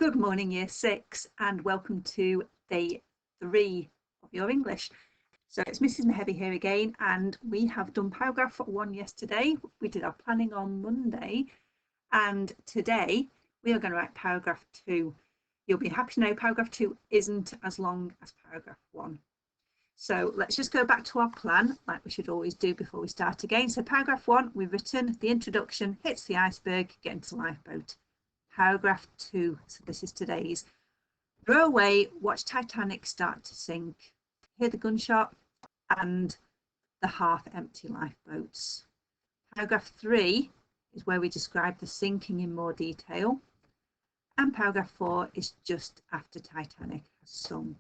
Good morning, Year 6, and welcome to day 3 of your English. So it's Mrs. Mehevi here again, and we have done paragraph 1 yesterday. We did our planning on Monday, and today we are going to write paragraph 2. You'll be happy to know paragraph 2 isn't as long as paragraph 1. So let's just go back to our plan, like we should always do before we start again. So paragraph 1, we've written the introduction, hits the iceberg, get into the lifeboat. Paragraph 2, so this is today's. Row away, watch Titanic start to sink, hear the gunshot and the half-empty lifeboats. Paragraph 3 is where we describe the sinking in more detail, and paragraph 4 is just after Titanic has sunk.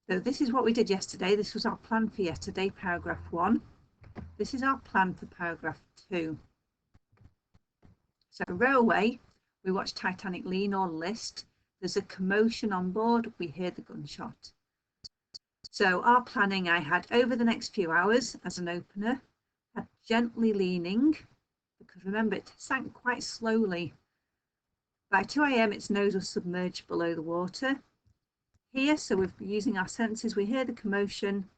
So this is what we did yesterday. This was our plan for yesterday, paragraph 1. This is our plan for paragraph 2. So row away, we watch Titanic lean or list. There's a commotion on board. We hear the gunshot. So our planning, I had over the next few hours as an opener, had gently leaning, because remember it sank quite slowly. By 2 AM its nose was submerged below the water. Here, so we're using our senses, we hear the commotion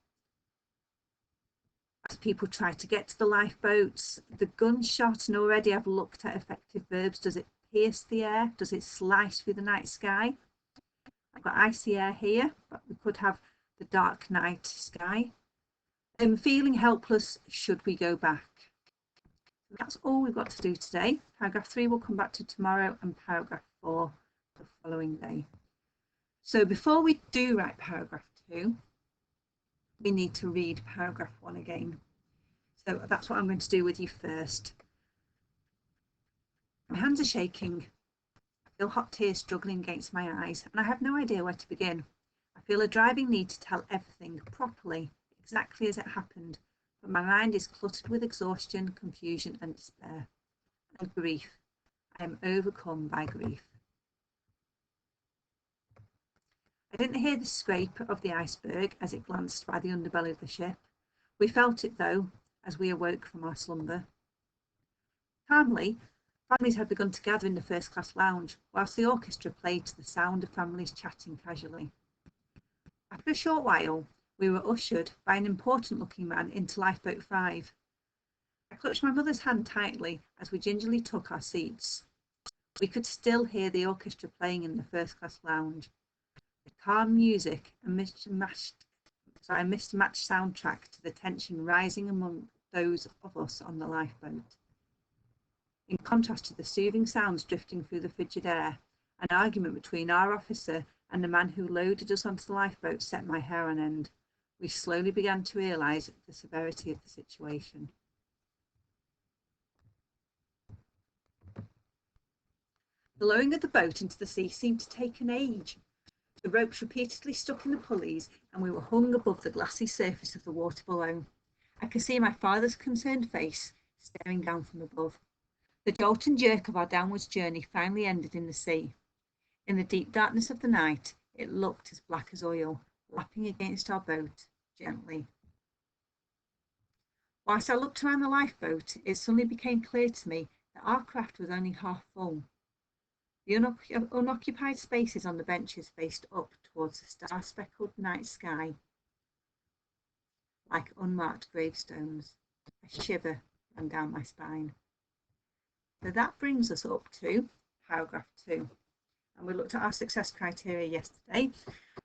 as people try to get to the lifeboats. The gunshot, and already I've looked at effective verbs. Does it pierce the air? Does it slice through the night sky? I've got icy air here, but we could have the dark night sky. Feeling helpless, should we go back? That's all we've got to do today. Paragraph 3 we'll come back to tomorrow, and paragraph 4 the following day. So before we do write paragraph 2, we need to read paragraph 1 again. So that's what I'm going to do with you first. My hands are shaking. I feel hot tears struggling against my eyes, and I have no idea where to begin. I feel a driving need to tell everything properly, exactly as it happened, but my mind is cluttered with exhaustion, confusion and despair, and grief. I am overcome by grief. I didn't hear the scrape of the iceberg as it glanced by the underbelly of the ship. We felt it, though, as we awoke from our slumber. Calmly, families had begun to gather in the first-class lounge, whilst the orchestra played to the sound of families chatting casually. After a short while, we were ushered by an important-looking man into Lifeboat 5. I clutched my mother's hand tightly as we gingerly took our seats. We could still hear the orchestra playing in the first-class lounge. The calm music and mismatched soundtrack to the tension rising among those of us on the lifeboat. In contrast to the soothing sounds drifting through the frigid air, an argument between our officer and the man who loaded us onto the lifeboat set my hair on end. We slowly began to realise the severity of the situation. The lowering of the boat into the sea seemed to take an age. The ropes repeatedly stuck in the pulleys, and we were hung above the glassy surface of the water below. I could see my father's concerned face staring down from above. The jolt and jerk of our downwards journey finally ended in the sea. In the deep darkness of the night, it looked as black as oil, lapping against our boat gently. Whilst I looked around the lifeboat, it suddenly became clear to me that our craft was only half full. The unoccupied spaces on the benches faced up towards the star-speckled night sky, like unmarked gravestones. A shiver ran down my spine. So that brings us up to paragraph 2. And we looked at our success criteria yesterday,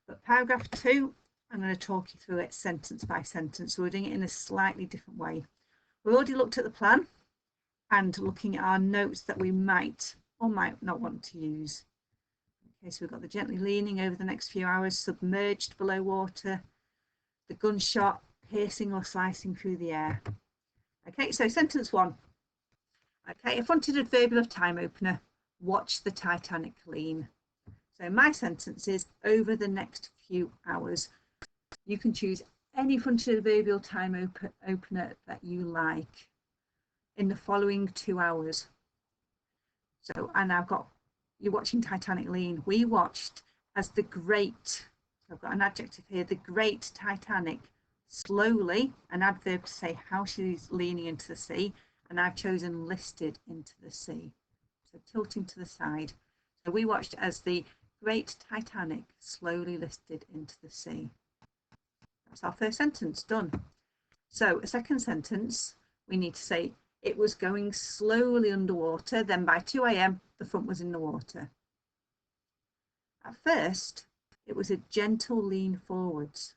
but paragraph 2, I'm going to talk you through it sentence by sentence. So we're doing it in a slightly different way. We already looked at the plan and looking at our notes that we might or might not want to use. Okay, so we've got the gently leaning over the next few hours, submerged below water, the gunshot piercing or slicing through the air. Okay, so sentence 1. Okay, a fronted adverbial of time opener, watch the Titanic lean. So my sentence is over the next few hours. You can choose any fronted adverbial time opener that you like in the following 2 hours. So, and I've got, you're watching Titanic lean. We watched as the great, so I've got an adjective here, the great Titanic slowly, an adverb to say how she's leaning into the sea, and I've chosen listed into the sea. So tilting to the side. So we watched as the great Titanic slowly listed into the sea. That's our first sentence done. So a second sentence, we need to say it was going slowly underwater, then by 2 a.m. the front was in the water. At first, it was a gentle lean forwards.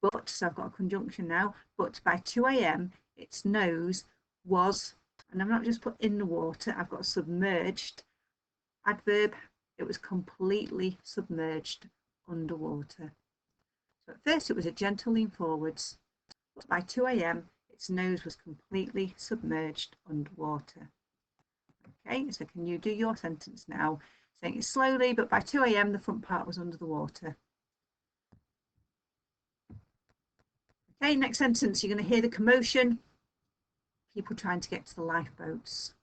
But, so I've got a conjunction now, but by 2 a.m. its nose was, and I've not just put in the water, I've got submerged. Adverb, it was completely submerged underwater. So at first it was a gentle lean forwards, but by 2 a.m. its nose was completely submerged underwater. Okay, so can you do your sentence now? Saying it slowly, but by 2 a.m. the front part was under the water. Okay, next sentence, you're going to hear the commotion. People trying to get to the lifeboats.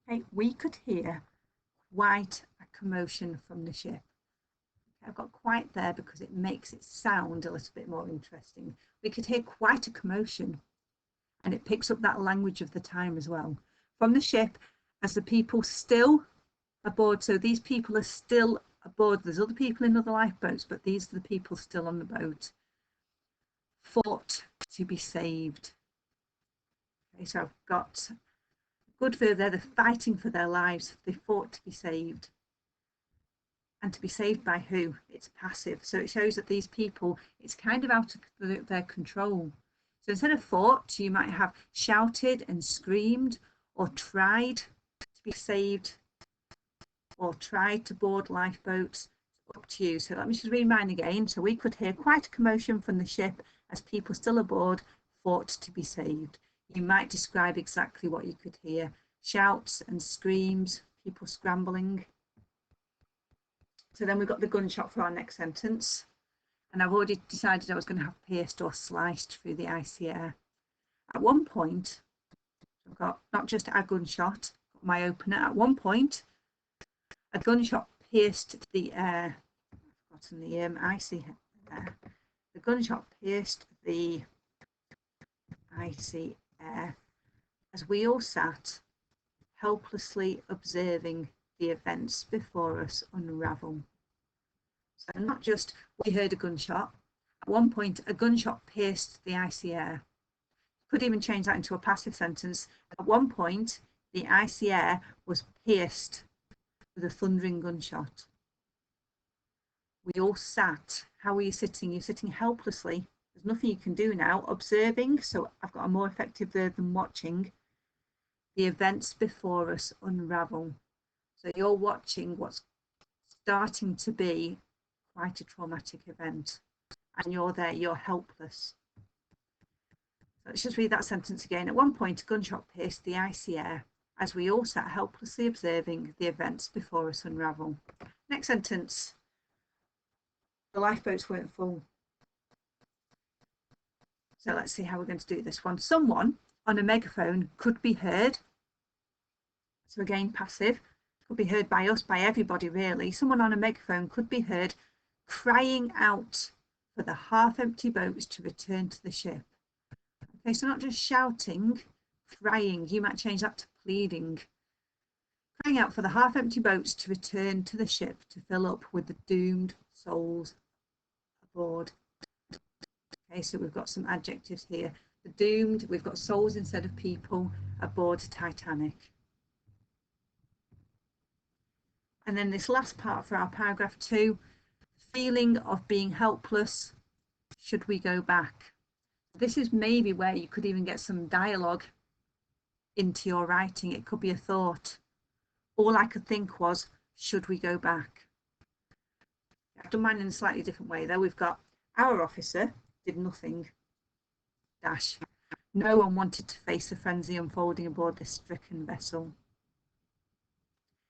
Okay, we could hear quite a commotion from the ship. Okay, I've got quite there because it makes it sound a little bit more interesting. We could hear quite a commotion, and it picks up that language of the time as well. From the ship, as the people still aboard, so these people are still aboard. There's other people in other lifeboats, but these are the people still on the boat. Fought to be saved. Okay, so I've got a good verb there. They're fighting for their lives. They fought to be saved. And to be saved by who? It's passive. So it shows that these people, it's kind of out of their control. So instead of fought, you might have shouted and screamed, or tried to be saved, or tried to board lifeboats. Up to you. So let me just read mine again. So we could hear quite a commotion from the ship as people still aboard fought to be saved. You might describe exactly what you could hear. Shouts and screams, people scrambling. So then we've got the gunshot for our next sentence. And I've already decided I was going to have pierced or sliced through the icy air. At one point, I've got not just a gunshot, my opener. At one point, a gunshot pierced the air. I've forgotten the icy air. The gunshot pierced the icy air as we all sat helplessly observing the events before us unravel. So not just we heard a gunshot. At one point, a gunshot pierced the icy air. Could even change that into a passive sentence. At one point, the icy air was pierced with a thundering gunshot. We all sat. How are you sitting? You're sitting helplessly. There's nothing you can do now. Observing, so I've got a more effective verb than watching. The events before us unravel. So you're watching what's starting to be quite a traumatic event, and you're there, you're helpless. So let's just read that sentence again. At one point, a gunshot pierced the icy air as we all sat helplessly observing the events before us unravel. Next sentence. The lifeboats weren't full. So let's see how we're going to do this one. Someone on a megaphone could be heard. So again, passive. Could be heard by us, by everybody really. Someone on a megaphone could be heard crying out for the half-empty boats to return to the ship. Okay, so not just shouting, crying. You might change that to pleading. Crying out for the half-empty boats to return to the ship to fill up with the doomed souls aboard. Okay, so we've got some adjectives here. The doomed, we've got souls instead of people aboard Titanic. And then this last part for our paragraph 2, feeling of being helpless, should we go back? This is maybe where you could even get some dialogue into your writing. It could be a thought. All I could think was, should we go back? I've done mine in a slightly different way though. We've got our officer did nothing, dash. No one wanted to face the frenzy unfolding aboard this stricken vessel.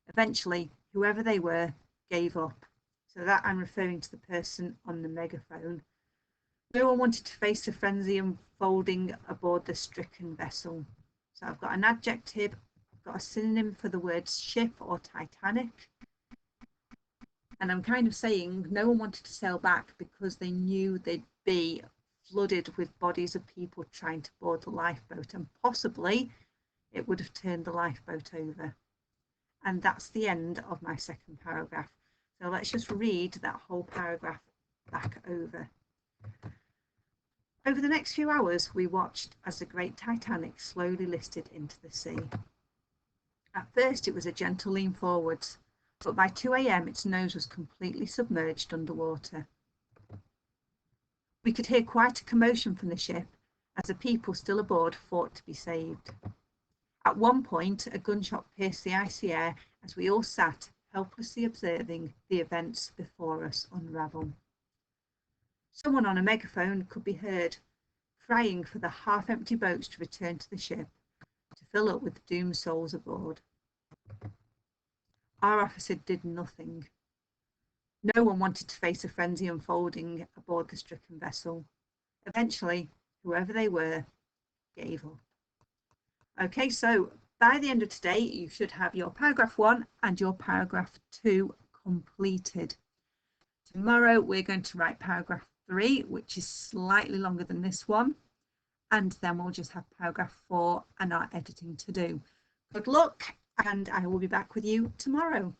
Eventually, whoever they were gave up. So that I'm referring to the person on the megaphone. No one wanted to face the frenzy unfolding aboard the stricken vessel. So I've got an adjective, I've got a synonym for the words ship or Titanic. And I'm kind of saying no one wanted to sail back because they knew they'd be flooded with bodies of people trying to board the lifeboat, and possibly it would have turned the lifeboat over. And that's the end of my second paragraph. So let's just read that whole paragraph back over. Over the next few hours, we watched as the great Titanic slowly listed into the sea. At first, it was a gentle lean forwards, but by 2 a.m. its nose was completely submerged underwater. We could hear quite a commotion from the ship as the people still aboard fought to be saved. At one point, a gunshot pierced the icy air as we all sat helplessly observing the events before us unravel. Someone on a megaphone could be heard crying for the half-empty boats to return to the ship to fill up with doomed souls aboard. Our officer did nothing. No one wanted to face a frenzy unfolding aboard the stricken vessel. Eventually, whoever they were, gave up. Okay, so by the end of today, you should have your paragraph 1 and your paragraph 2 completed. Tomorrow, we're going to write paragraph 3, which is slightly longer than this one. And then we'll just have paragraph 4 and our editing to do. Good luck, and I will be back with you tomorrow.